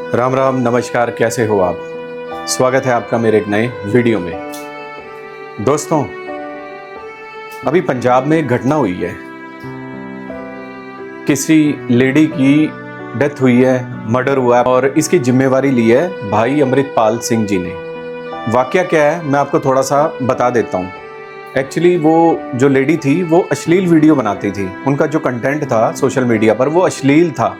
राम राम, नमस्कार। कैसे हो आप? स्वागत है आपका मेरे एक नए वीडियो में। दोस्तों, अभी पंजाब में एक घटना हुई है। किसी लेडी की डेथ हुई है, मर्डर हुआ है और इसकी जिम्मेवारी ली है भाई अमृतपाल सिंह जी ने। वाकया क्या है मैं आपको थोड़ा सा बता देता हूँ। एक्चुअली वो जो लेडी थी वो अश्लील वीडियो बनाती थी। उनका जो कंटेंट था सोशल मीडिया पर वो अश्लील था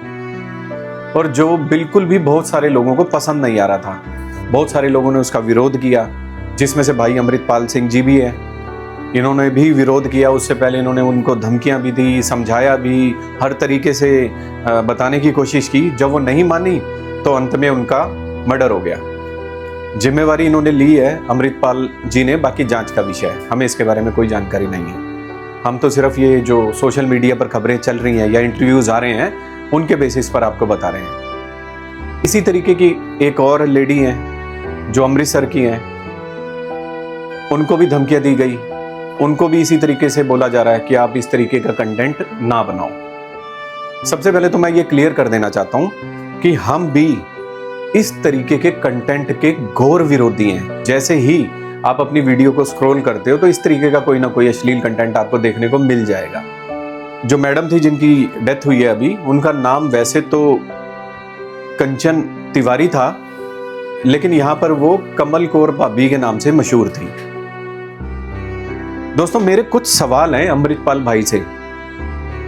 और जो बिल्कुल भी बहुत सारे लोगों को पसंद नहीं आ रहा था। बहुत सारे लोगों ने उसका विरोध किया, जिसमें से भाई अमृतपाल सिंह जी भी है। इन्होंने भी विरोध किया। उससे पहले इन्होंने उनको धमकियां भी दी, समझाया भी, हर तरीके से बताने की कोशिश की। जब वो नहीं मानी तो अंत में उनका मर्डर हो गया। जिम्मेवारी इन्होंने ली है अमृतपाल जी ने, बाकी जांच का विषय है। हमें इसके बारे में कोई जानकारी नहीं है। हम तो सिर्फ ये जो सोशल मीडिया पर खबरें चल रही हैं या इंटरव्यूज आ रहे हैं उनके बेसिस पर आपको बता रहे हैं। इसी तरीके की एक और लेडी हैं जो अमृतसर की हैं, उनको भी धमकियां दी गई। उनको भी इसी तरीके से बोला जा रहा है कि आप इस तरीके का कंटेंट ना बनाओ। सबसे पहले तो मैं ये क्लियर कर देना चाहता हूं कि हम भी इस तरीके के कंटेंट के घोर विरोधी हैं। जैसे ही आप अपनी वीडियो को स्क्रॉल करते हो तो इस तरीके का कोई ना कोई अश्लील कंटेंट आपको देखने को मिल जाएगा। जो मैडम थी जिनकी डेथ हुई है अभी, उनका नाम वैसे तो कंचन तिवारी था, लेकिन यहां पर वो कमल कौर भाभी के नाम से मशहूर थी। दोस्तों, मेरे कुछ सवाल हैं अमृतपाल भाई से।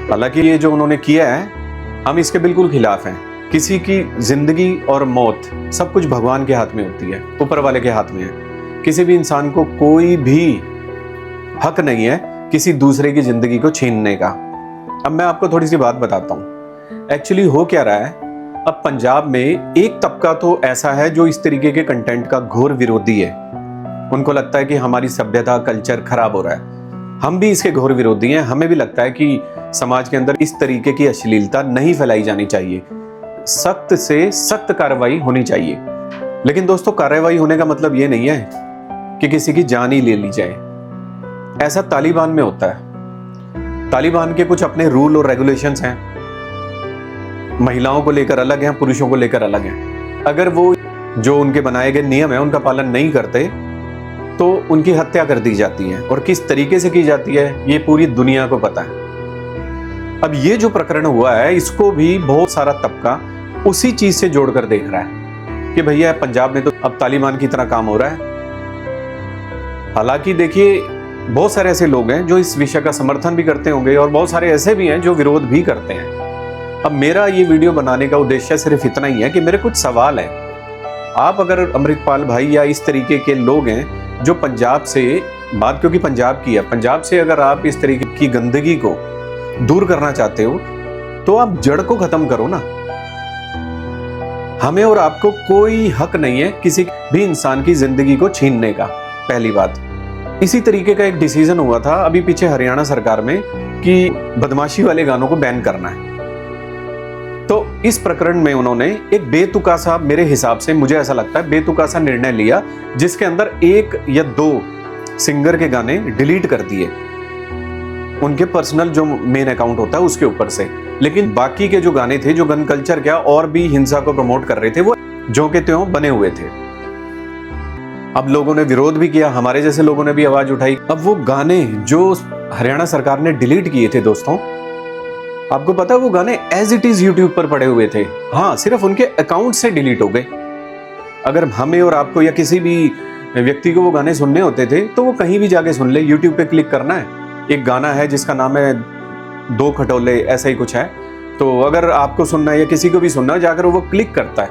हालांकि ये जो उन्होंने किया है हम इसके बिल्कुल खिलाफ हैं। किसी की जिंदगी और मौत सब कुछ भगवान के हाथ में होती है, ऊपर वाले के हाथ में है। किसी भी इंसान को कोई भी हक नहीं है किसी दूसरे की जिंदगी को छीनने का। अब मैं आपको थोड़ी सी बात बताता हूँ। एक्चुअली हो क्या रहा है, अब पंजाब में एक तबका तो ऐसा है जो इस तरीके के कंटेंट का घोर विरोधी है। उनको लगता है कि हमारी सभ्यता कल्चर खराब हो रहा है। हम भी इसके घोर विरोधी हैं। हमें भी लगता है कि समाज के अंदर इस तरीके की अश्लीलता नहीं फैलाई जानी चाहिए। सख्त से सख्त कार्रवाई होनी चाहिए। लेकिन दोस्तों, कार्रवाई होने का मतलब ये नहीं है कि किसी की जान ही ले ली जाए। ऐसा तालिबान में होता है। तालिबान के कुछ अपने रूल और रेगुलेशंस हैं। महिलाओं को लेकर अलग हैं, पुरुषों को लेकर अलग हैं। अगर वो जो उनके बनाए गए नियम है उनका पालन नहीं करते तो उनकी हत्या कर दी जाती है। और किस तरीके से की जाती है ये पूरी दुनिया को पता है। अब ये जो प्रकरण हुआ है इसको भी बहुत सारा तबका उसी चीज से जोड़कर देख रहा है कि भैया पंजाब में तो अब तालिबान की तरह काम हो रहा है। हालांकि देखिए, बहुत सारे ऐसे लोग हैं जो इस विषय का समर्थन भी करते होंगे और बहुत सारे ऐसे भी हैं जो विरोध भी करते हैं। अब मेरा ये वीडियो बनाने का उद्देश्य सिर्फ इतना ही है कि मेरे कुछ सवाल हैं। आप अगर अमृतपाल भाई या इस तरीके के लोग हैं जो पंजाब से बात, क्योंकि पंजाब की है, पंजाब से अगर आप इस तरीके की गंदगी को दूर करना चाहते हो तो आप जड़ को खत्म करो ना। हमें और आपको कोई हक नहीं है किसी भी इंसान की जिंदगी को छीनने का, पहली बात। इसी तरीके का एक डिसीजन हुआ था अभी पीछे हरियाणा सरकार में कि बदमाशी वाले गानों को बैन करना है। तो इस प्रकरण में उन्होंने एक बेतुका सा, मेरे हिसाब से मुझे ऐसा लगता है बेतुका सा निर्णय लिया, जिसके अंदर 1 या 2 सिंगर के गाने डिलीट कर दिए उनके पर्सनल जो मेन अकाउंट होता है उसके ऊपर से। लेकिन बाकी के जो गाने थे जो गन कल्चर क्या और भी हिंसा को प्रमोट कर रहे थे वो ज्यों के त्यों बने हुए थे। अब लोगों ने विरोध भी किया, हमारे जैसे लोगों ने भी आवाज उठाई। अब वो गाने जो हरियाणा सरकार ने डिलीट किए थे दोस्तों, आपको पता है वो गाने एज इट इज यूट्यूब पर पड़े हुए थे। हाँ, सिर्फ उनके अकाउंट से डिलीट हो गए। अगर हमें और आपको या किसी भी व्यक्ति को वो गाने सुनने होते थे तो वो कहीं भी जाके सुन ले। यूट्यूब पे क्लिक करना है, एक गाना है जिसका नाम है 2 खटोले, ऐसा ही कुछ है। तो अगर आपको सुनना है या किसी को भी सुनना है, जाकर वो क्लिक करता है,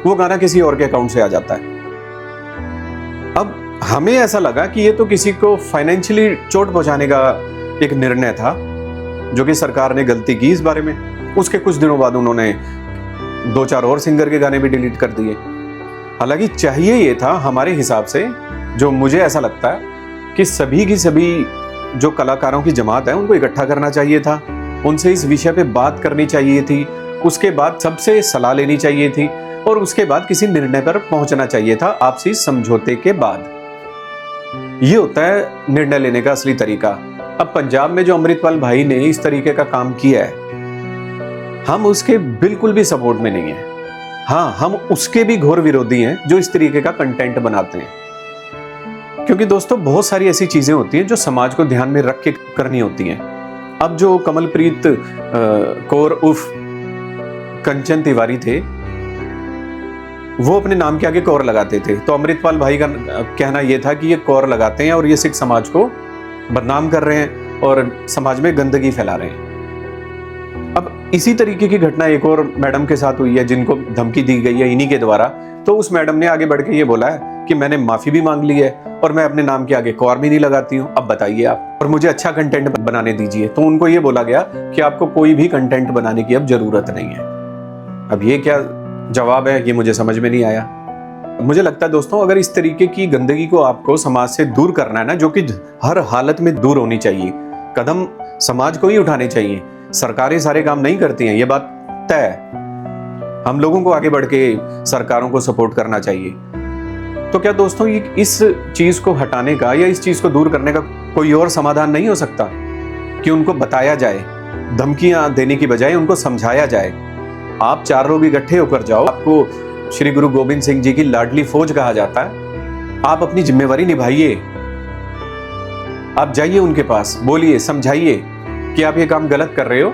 वो गाना किसी और के अकाउंट से आ जाता है। अब हमें ऐसा लगा कि ये तो किसी को फाइनेंशियली चोट पहुंचाने का एक निर्णय था जो कि सरकार ने गलती की इस बारे में। उसके कुछ दिनों बाद उन्होंने 2-4 और सिंगर के गाने भी डिलीट कर दिए। हालांकि चाहिए ये था हमारे हिसाब से, जो मुझे ऐसा लगता है कि सभी की सभी जो कलाकारों की जमात है उनको इकट्ठा करना चाहिए था, उनसे इस विषय पे बात करनी चाहिए थी, उसके बाद सबसे सलाह लेनी चाहिए थी और उसके बाद किसी निर्णय पर पहुंचना चाहिए था आपसी समझौते के बाद। ये होता है निर्णय लेने का असली तरीका। अब पंजाब में जो अमृतपाल भाई ने इस तरीके का काम किया है, हम उसके बिल्कुल भी सपोर्ट में नहीं है। हाँ, हम उसके भी घोर विरोधी हैं जो इस तरीके का कंटेंट बनाते हैं। क्योंकि दोस्तों बहुत सारी ऐसी चीजें होती हैं जो समाज को ध्यान में रख के करनी होती हैं। अब जो कमलप्रीत कौर उर्फ कंचन तिवारी थे, वो अपने नाम के आगे कौर लगाते थे, तो अमृतपाल भाई का कहना यह था कि ये कौर लगाते हैं और ये सिख समाज को बदनाम कर रहे हैं और समाज में गंदगी फैला रहे हैं। अब इसी तरीके की घटना एक और मैडम के साथ हुई है जिनको धमकी दी गई है इन्हीं के द्वारा। तो उस मैडम ने आगे बढ़ के ये बोला है कि मैंने माफी भी मांग ली है और मैं अपने नाम के आगे कौर भी नहीं लगाती हूँ, अब बताइए आप, और मुझे अच्छा कंटेंट बनाने दीजिए। तो उनको ये बोला गया कि आपको कोई भी कंटेंट बनाने की अब जरूरत नहीं है। अब ये क्या जवाब है, ये मुझे समझ में नहीं आया। मुझे लगता है दोस्तों, अगर इस तरीके की गंदगी को आपको समाज से दूर करना है ना, जो कि हर हालत में दूर होनी चाहिए, कदम समाज को ही उठाने चाहिए। सरकारें सारे काम नहीं करती हैं, ये बात तय है। हम लोगों को आगे बढ़ के सरकारों को सपोर्ट करना चाहिए। तो क्या दोस्तों इस चीज को हटाने का या इस चीज को दूर करने का कोई और समाधान नहीं हो सकता कि उनको बताया जाए, धमकियां देने की बजाय उनको समझाया जाए। आप 4 लोग इकट्ठे होकर जाओ, आपको श्री गुरु गोविंद सिंह जी की लाडली फौज कहा जाता है, आप अपनी जिम्मेवारी निभाइए। आप जाइए उनके पास, बोलिए, समझाइए कि आप ये काम गलत कर रहे हो,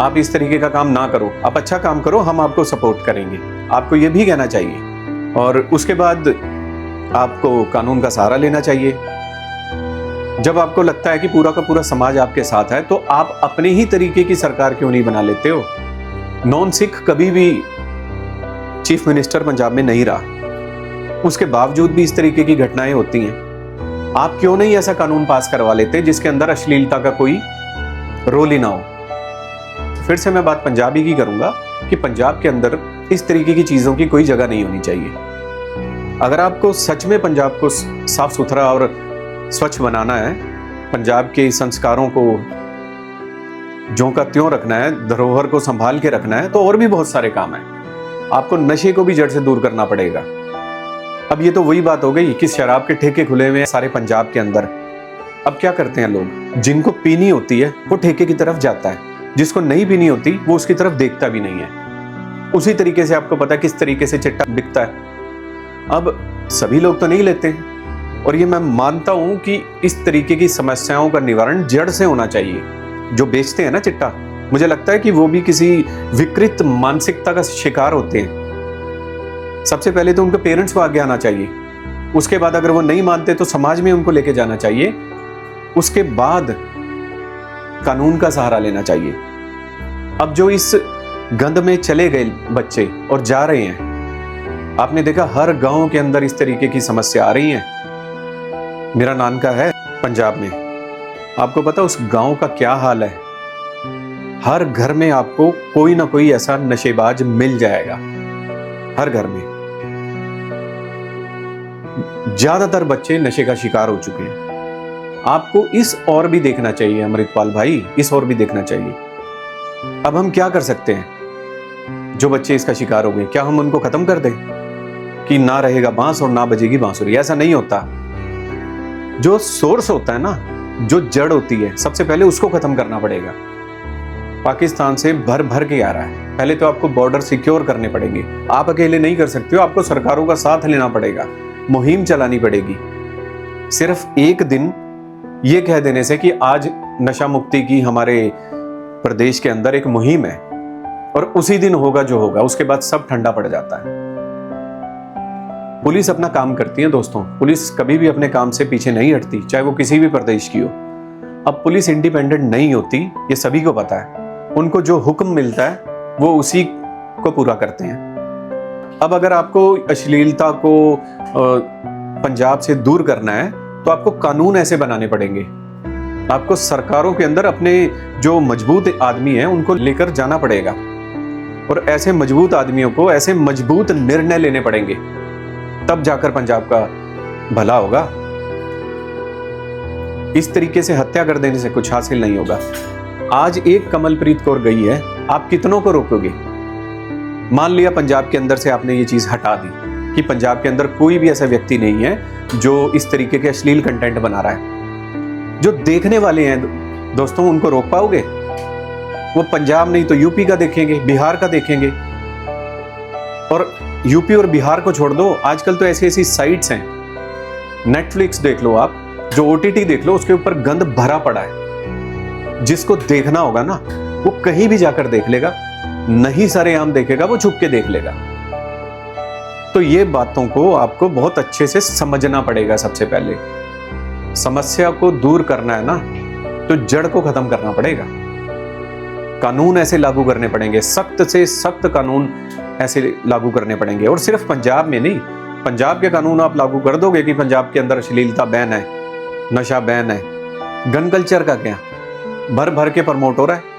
आप इस तरीके का काम ना करो, आप अच्छा काम करो, हम आपको सपोर्ट करेंगे। आपको ये भी कहना चाहिए। और उसके बाद आपको कानून का सहारा लेना चाहिए। जब आपको लगता है कि पूरा का पूरा समाज आपके साथ है, तो आप अपने ही तरीके की सरकार क्यों नहीं बना लेते हो? नॉन सिख कभी भी चीफ मिनिस्टर पंजाब में नहीं रहा, उसके बावजूद भी इस तरीके की घटनाएं होती हैं। आप क्यों नहीं ऐसा कानून पास करवा लेते जिसके अंदर अश्लीलता का कोई रोल ही ना हो? फिर से मैं बात पंजाबी की करूंगा कि पंजाब के अंदर इस तरीके की चीजों की कोई जगह नहीं होनी चाहिए। अगर आपको सच में पंजाब को साफ सुथरा और स्वच्छ बनाना है, पंजाब के संस्कारों को ज्यों का त्यों रखना है, धरोहर को संभाल के रखना है, तो और भी बहुत सारे काम हैं। आपको नशे को भी जड़ से दूर करना पड़ेगा। अब ये तो वही बात हो गई कि शराब के ठेके खुले हुए हैं सारे पंजाब के अंदर। अब क्या करते हैं लोग, जिनको पीनी होती है वो ठेके की तरफ जाता है, जिसको नहीं पीनी होती वो उसकी तरफ देखता भी नहीं है। उसी तरीके से आपको पता है किस तरीके से चिट्टा बिकता है। अब सभी लोग तो नहीं लेते हैं, और ये मैं मानता हूं कि इस तरीके की समस्याओं का निवारण जड़ से होना चाहिए। जो बेचते हैं ना चिट्टा, मुझे लगता है कि वो भी किसी विकृत मानसिकता का शिकार होते हैं। सबसे पहले तो उनके पेरेंट्स को आगे आना चाहिए, उसके बाद अगर वो नहीं मानते तो समाज में उनको लेके जाना चाहिए, उसके बाद कानून का सहारा लेना चाहिए। अब जो इस गंद में चले गए बच्चे और जा रहे हैं, आपने देखा हर गांव के अंदर इस तरीके की समस्या आ रही है। मेरा नानका है पंजाब में, आपको पता उस गांव का क्या हाल है? हर घर में आपको कोई ना कोई ऐसा नशेबाज मिल जाएगा, हर घर में। ज्यादातर बच्चे नशे का शिकार हो चुके हैं। आपको इस और भी देखना चाहिए अमृतपाल भाई, इस और भी देखना चाहिए। अब हम क्या कर सकते हैं? जो बच्चे इसका शिकार हो गए, क्या हम उनको खत्म कर दें कि ना रहेगा बांस और ना बजेगी बांसुरी? ऐसा नहीं होता। जो सोर्स होता है ना, जो जड़ होती है, सबसे पहले उसको खत्म करना पड़ेगा। पाकिस्तान से भर भर के आ रहा है, पहले तो आपको बॉर्डर सिक्योर करने पड़ेंगे। आप अकेले नहीं कर सकते हो, आपको सरकारों का साथ लेना पड़ेगा, मुहिम चलानी पड़ेगी। सिर्फ एक दिन ये कह देने से कि आज नशा मुक्ति की हमारे प्रदेश के अंदर एक मुहिम है और उसी दिन होगा जो होगा, उसके बाद सब ठंडा पड़ जाता है। पुलिस अपना काम करती है दोस्तों, पुलिस कभी भी अपने काम से पीछे नहीं हटती, चाहे वो किसी भी प्रदेश की हो। अब पुलिस इंडिपेंडेंट नहीं होती, ये सभी को पता है। उनको जो हुक्म मिलता है वो उसी को पूरा करते हैं। अब अगर आपको अश्लीलता को पंजाब से दूर करना है तो आपको कानून ऐसे बनाने पड़ेंगे। आपको सरकारों के अंदर अपने जो मजबूत आदमी हैं उनको लेकर जाना पड़ेगा, और ऐसे मजबूत आदमियों को ऐसे मजबूत निर्णय लेने पड़ेंगे, तब जाकर पंजाब का भला होगा। इस तरीके से हत्या कर देने से कुछ हासिल नहीं होगा। आज एक कमलप्रीत कौर गई है, आप कितनों को रोकोगे? मान लिया पंजाब के अंदर से आपने ये चीज हटा दी कि पंजाब के अंदर कोई भी ऐसा व्यक्ति नहीं है जो इस तरीके के अश्लील कंटेंट बना रहा है। जो देखने वाले हैं दोस्तों, उनको रोक पाओगे? वो पंजाब नहीं तो यूपी का देखेंगे, बिहार का देखेंगे। और यूपी और बिहार को छोड़ दो, आजकल तो ऐसी ऐसी साइट्स हैं, नेटफ्लिक्स देख लो आप, जो ओटीटी देख लो, उसके ऊपर गंद भरा पड़ा है। जिसको देखना होगा ना वो कहीं भी जाकर देख लेगा, नहीं सरेआम देखेगा, वो छुप के देख लेगा। तो ये बातों को आपको बहुत अच्छे से समझना पड़ेगा। सबसे पहले समस्या को दूर करना है ना, तो जड़ को खत्म करना पड़ेगा। कानून ऐसे लागू करने पड़ेंगे, सख्त से सख्त कानून ऐसे लागू करने पड़ेंगे। और सिर्फ पंजाब में नहीं, पंजाब के कानून आप लागू कर दोगे कि पंजाब के अंदर अश्लीलता बैन है, नशा बैन है, गन कल्चर का क्या भर भर के प्रमोट हो रहा है।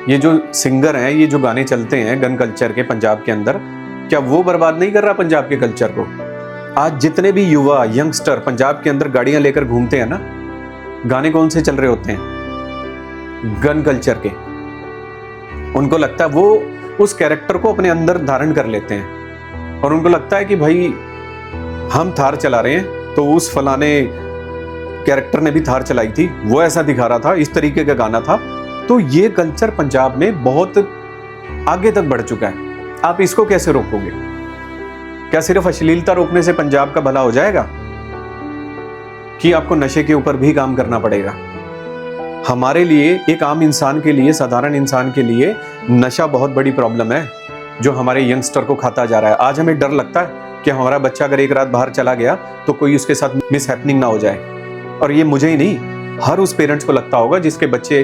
ये जो सिंगर हैं, ये जो गाने चलते हैं गन कल्चर के पंजाब के अंदर, क्या वो बर्बाद नहीं कर रहा पंजाब के कल्चर को? आज जितने भी युवा यंगस्टर पंजाब के अंदर गाड़ियां लेकर घूमते हैं ना, गाने कौन से चल रहे होते हैं? गन कल्चर के। उनको लगता है वो उस कैरेक्टर को अपने अंदर धारण कर लेते हैं, और उनको लगता है कि भाई हम थार चला रहे हैं तो उस फलाने कैरेक्टर ने भी थार चलाई थी, वो ऐसा दिखा रहा था, इस तरीके का गाना था। तो ये कल्चर पंजाब में बहुत आगे तक बढ़ चुका है। आप इसको कैसे रोकोगे? क्या सिर्फ अश्लीलता रोकने से पंजाब का भला हो जाएगा, कि आपको नशे के ऊपर भी काम करना पड़ेगा? हमारे लिए, एक आम इंसान के लिए, साधारण इंसान के लिए नशा बहुत बड़ी प्रॉब्लम है, जो हमारे यंगस्टर को खाता जा रहा है। आज हमें डर लगता है कि हमारा बच्चा अगर एक रात बाहर चला गया तो कोई उसके साथ मिस हैपनिंग ना हो जाए। और ये मुझे ही नहीं, हर उस पेरेंट्स को लगता होगा जिसके बच्चे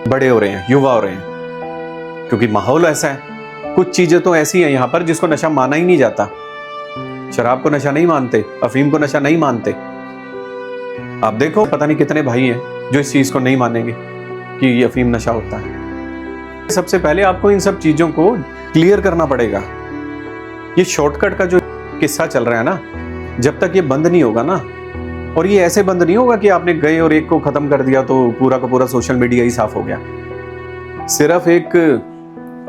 बड़े हो रहे हैं, युवा हो रहे हैं, क्योंकि माहौल ऐसा है। कुछ चीजें तो ऐसी हैं यहाँ पर जिसको नशा माना ही नहीं जाता। शराब को नशा नहीं मानते, अफीम को नशा नहीं मानते। आप देखो, पता नहीं कितने भाई हैं जो इस चीज को नहीं मानेंगे कि ये अफीम नशा होता है। सबसे पहले आपको इन सब चीजों को क्लियर करना पड़ेगा। ये शॉर्टकट का जो किस्सा चल रहा है ना, जब तक ये बंद नहीं होगा ना, और ये ऐसे बंद नहीं होगा कि आपने गए और एक को खत्म कर दिया तो पूरा का पूरा सोशल मीडिया ही साफ हो गया। सिर्फ एक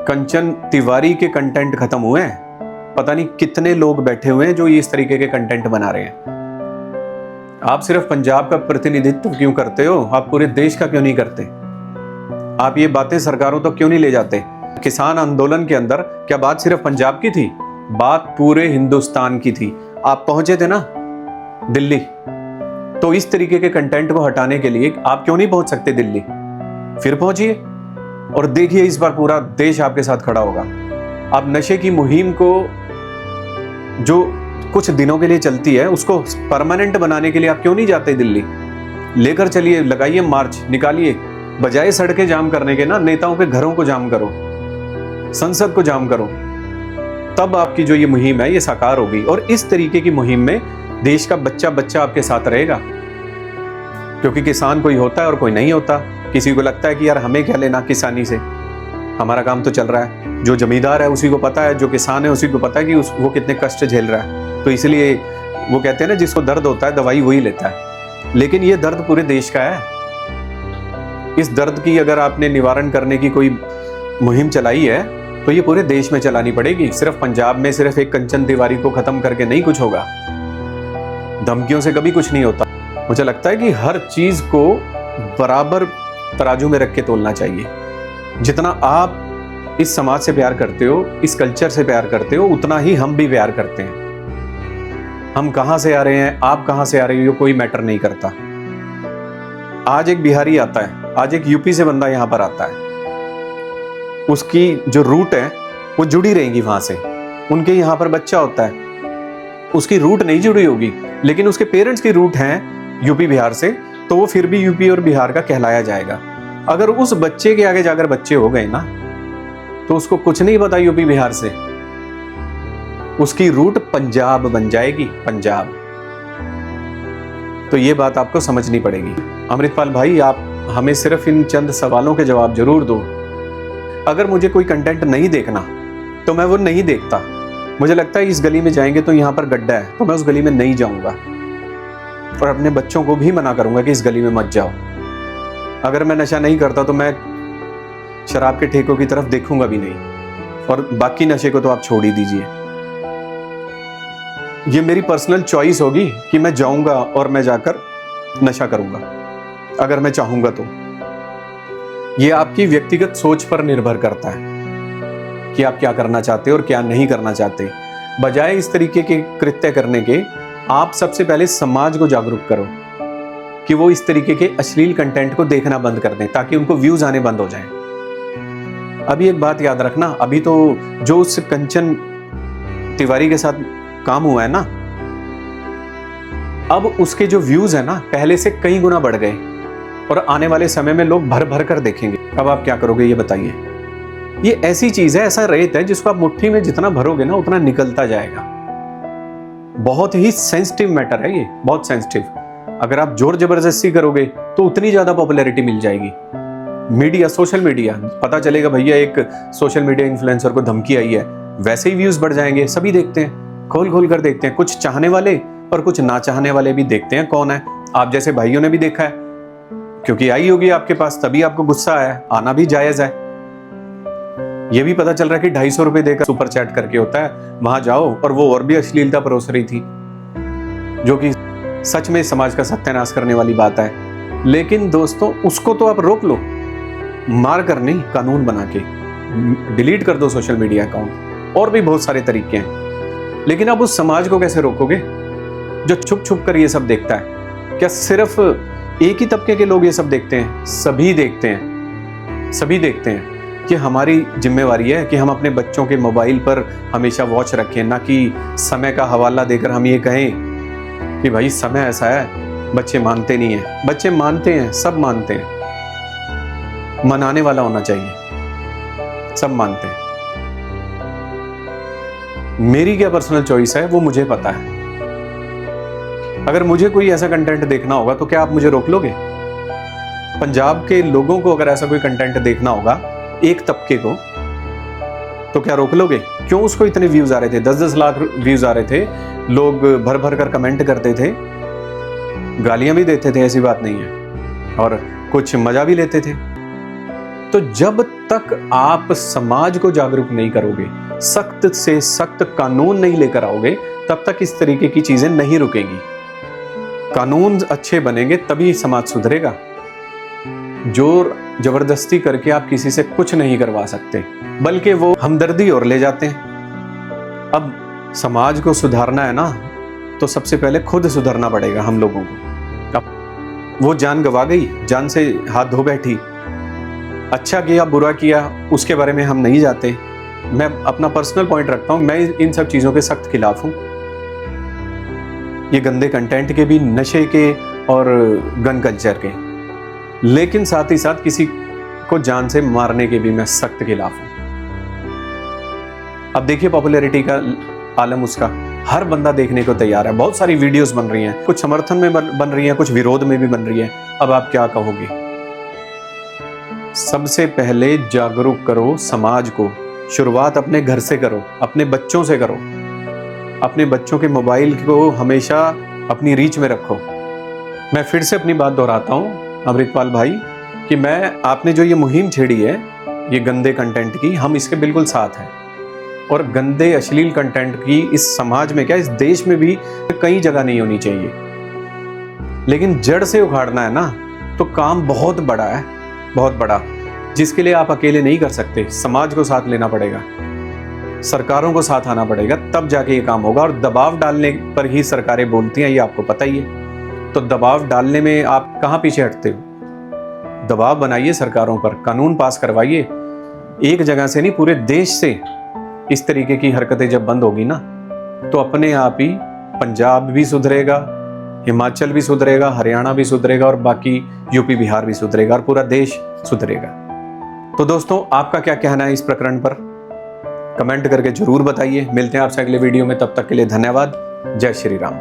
कंचन तिवारी के कंटेंट खत्म हुए हैं, पता नहीं कितने लोग बैठे हुए हैं जो इस तरीके के कंटेंट बना रहे हैं। आप सिर्फ पंजाब का प्रतिनिधित्व क्यों करते हो? आप पूरे देश का क्यों नहीं करते? आप ये बातें सरकारों तक क्यों नहीं ले जाते? किसान आंदोलन के अंदर क्या बात सिर्फ पंजाब की थी? बात पूरे हिंदुस्तान की थी। आप पहुंचे थे ना दिल्ली, तो इस तरीके के कंटेंट को हटाने के लिए आप क्यों नहीं पहुंच सकते दिल्ली? फिर पहुंचिए और देखिए, इस बार पूरा देश आपके साथ खड़ा होगा। आप नशे की मुहिम को, जो कुछ दिनों के लिए चलती है, उसको परमानेंट बनाने के लिए आप क्यों नहीं जाते दिल्ली? लेकर चलिए, लगाइए मार्च, निकालिए। बजाय सड़कें जाम करने के ना, नेताओं के घरों को जाम करो, संसद को जाम करो, तब आपकी जो ये मुहिम है ये साकार होगी। और इस तरीके की मुहिम में देश का बच्चा बच्चा आपके साथ रहेगा, क्योंकि किसान कोई होता है और कोई नहीं होता। किसी को लगता है कि यार हमें क्या लेना किसानी से, हमारा काम तो चल रहा है। जो जमींदार है उसी को पता है, जो किसान है उसी को पता है कि वो कितने कष्ट झेल रहा है। तो इसलिए वो कहते हैं ना, जिसको दर्द होता है दवाई वही लेता है। लेकिन ये दर्द पूरे देश का है। इस दर्द की अगर आपने निवारण करने की कोई मुहिम चलाई है तो ये पूरे देश में चलानी पड़ेगी। सिर्फ पंजाब में सिर्फ एक कंचन तिवारी को खत्म करके नहीं कुछ होगा। धमकियों से कभी कुछ नहीं होता। मुझे लगता है कि हर चीज को बराबर तराजू में रख के तोलना चाहिए। जितना आप इस समाज से प्यार करते हो, इस कल्चर से प्यार करते हो, उतना ही हम भी प्यार करते हैं। हम कहां से आ रहे हैं, आप कहां से आ रहे हो, कोई मैटर नहीं करता। आज एक बिहारी आता है, आज एक यूपी से बंदा यहां पर आता है, उसकी जो रूट है वो जुड़ी रहेगी वहां से। उनके यहाँ पर बच्चा होता है, उसकी रूट नहीं जुड़ी होगी, लेकिन उसके पेरेंट्स की रूट हैं यूपी बिहार से, तो वो फिर भी यूपी और बिहार का कहलाया जाएगा। अगर उस बच्चे के आगे जाकर बच्चे हो गए ना, तो उसको कुछ नहीं पता यूपी बिहार से, उसकी रूट पंजाब बन जाएगी, पंजाब। तो ये बात आपको समझनी पड़ेगी। अमृतपाल भाई, आप हमें सिर्फ इन चंद सवालों के जवाब जरूर दो। अगर मुझे कोई कंटेंट नहीं देखना तो मैं वो नहीं देखता। मुझे लगता है इस गली में जाएंगे तो यहाँ पर गड्ढा है, तो मैं उस गली में नहीं जाऊंगा, और अपने बच्चों को भी मना करूंगा कि इस गली में मत जाओ। अगर मैं नशा नहीं करता तो मैं शराब के ठेकों की तरफ देखूंगा भी नहीं, और बाकी नशे को तो आप छोड़ ही दीजिए। ये मेरी पर्सनल चॉइस होगी कि मैं जाऊंगा और मैं जाकर नशा करूंगा, अगर मैं चाहूंगा तो। ये आपकी व्यक्तिगत सोच पर निर्भर करता है। कि आप क्या करना चाहते हो और क्या नहीं करना चाहते। बजाय इस तरीके के कृत्य करने के, आप सबसे पहले समाज को जागरूक करो कि वो इस तरीके के अश्लील कंटेंट को देखना बंद कर दें, ताकि उनको व्यूज आने बंद हो जाएं। अभी एक बात याद रखना, अभी तो जो उस कंचन तिवारी के साथ काम हुआ है ना, अब उसके जो व्यूज है ना पहले से कई गुना बढ़ गए और आने वाले समय में लोग भर भर कर देखेंगे। अब आप क्या करोगे ये बताइए। ये ऐसी चीज है, ऐसा रेत है जिसको आप मुट्ठी में जितना भरोगे ना उतना निकलता जाएगा। बहुत ही सेंसिटिव मैटर है ये, बहुत सेंसिटिव। अगर आप जोर जबरदस्ती करोगे तो उतनी ज्यादा पॉपुलैरिटी मिल जाएगी। मीडिया, सोशल मीडिया, पता चलेगा भैया एक सोशल मीडिया इन्फ्लुएंसर को धमकी आई है, वैसे ही व्यूज बढ़ जाएंगे। सभी देखते हैं, खोल खोल कर देखते हैं, कुछ चाहने वाले और कुछ ना चाहने वाले भी देखते हैं कौन है। आप जैसे भाइयों ने भी देखा है, क्योंकि आई होगी आपके पास तभी आपको गुस्सा आया, आना भी जायज है। ये भी पता चल रहा है कि 250 रुपए देकर सुपर चैट करके होता है, वहां जाओ, और वो और भी अश्लीलता परोस रही थी, जो कि सच में समाज का सत्यानाश करने वाली बात है। लेकिन दोस्तों उसको तो आप रोक लो, मार कर नहीं, कानून बना के डिलीट कर दो सोशल मीडिया अकाउंट। और भी बहुत सारे तरीके हैं। लेकिन अब उस समाज को कैसे रोकोगे जो छुप छुप कर ये सब देखता है? क्या सिर्फ एक ही तबके के लोग ये सब देखते हैं? सभी देखते हैं, सभी देखते हैं। कि हमारी जिम्मेवारी है कि हम अपने बच्चों के मोबाइल पर हमेशा वॉच रखें, ना कि समय का हवाला देकर हम ये कहें कि भाई समय ऐसा है। बच्चे मानते नहीं हैं, बच्चे मानते हैं, सब मानते हैं। मनाने वाला होना चाहिए, सब मानते हैं। मेरी क्या पर्सनल चॉइस है वो मुझे पता है। अगर मुझे कोई ऐसा कंटेंट देखना होगा तो क्या आप मुझे रोक लोगे? पंजाब के लोगों को अगर ऐसा कोई कंटेंट देखना होगा, एक तबके को, तो क्या रोक लोगे? क्यों उसको इतने व्यूज आ रहे थे? 10-10 लाख व्यूज आ रहे थे, लोग भर भर कर कमेंट करते थे, गालियां भी देते थे, ऐसी बात नहीं है, और कुछ मजा भी लेते थे। तो जब तक आप समाज को जागरूक नहीं करोगे, सख्त से सख्त कानून नहीं लेकर आओगे, तब तक इस तरीके की चीजें नहीं रुकेंगी। कानून अच्छे बनेंगे तभी समाज सुधरेगा। जोर जबरदस्ती करके आप किसी से कुछ नहीं करवा सकते, बल्कि वो हमदर्दी और ले जाते हैं। अब समाज को सुधारना है ना, तो सबसे पहले खुद सुधरना पड़ेगा हम लोगों को। अब वो जान गवा गई, जान से हाथ धो बैठी, अच्छा किया बुरा किया उसके बारे में हम नहीं जाते। मैं अपना पर्सनल पॉइंट रखता हूं, मैं इन सब चीजों के सख्त खिलाफ हूं। ये गंदे कंटेंट के भी, नशे के और गन कल्चर के, लेकिन साथ ही साथ किसी को जान से मारने के भी मैं सख्त खिलाफ हूं। अब देखिए पॉपुलैरिटी का आलम उसका, हर बंदा देखने को तैयार है। बहुत सारी वीडियोस बन रही हैं, कुछ समर्थन में बन रही हैं, कुछ विरोध में भी बन रही हैं। अब आप क्या कहोगे? सबसे पहले जागरूक करो समाज को। शुरुआत अपने घर से करो, अपने बच्चों से करो। अपने बच्चों के मोबाइल को हमेशा अपनी रीच में रखो। मैं फिर से अपनी बात दोहराता हूं अमृतपाल भाई, कि आपने जो ये मुहिम छेड़ी है ये गंदे कंटेंट की, हम इसके बिल्कुल साथ हैं। और गंदे अश्लील कंटेंट की इस समाज में, क्या इस देश में भी कई जगह नहीं होनी चाहिए। लेकिन जड़ से उखाड़ना है ना, तो काम बहुत बड़ा है, बहुत बड़ा, जिसके लिए आप अकेले नहीं कर सकते। समाज को साथ लेना पड़ेगा, सरकारों को साथ आना पड़ेगा, तब जाके ये काम होगा। और दबाव डालने पर ही सरकारें बोलती हैं, ये आपको पता ही है। तो दबाव डालने में आप कहाँ पीछे हटते हो? दबाव बनाइए सरकारों पर, कानून पास करवाइए। एक जगह से नहीं, पूरे देश से इस तरीके की हरकतें जब बंद होगी ना, तो अपने आप ही पंजाब भी सुधरेगा, हिमाचल भी सुधरेगा, हरियाणा भी सुधरेगा, और बाकी यूपी बिहार भी सुधरेगा, और पूरा देश सुधरेगा। तो दोस्तों आपका क्या कहना है इस प्रकरण पर? कमेंट करके जरूर बताइए। मिलते हैं आपसे अगले वीडियो में, तब तक के लिए धन्यवाद। जय श्री राम।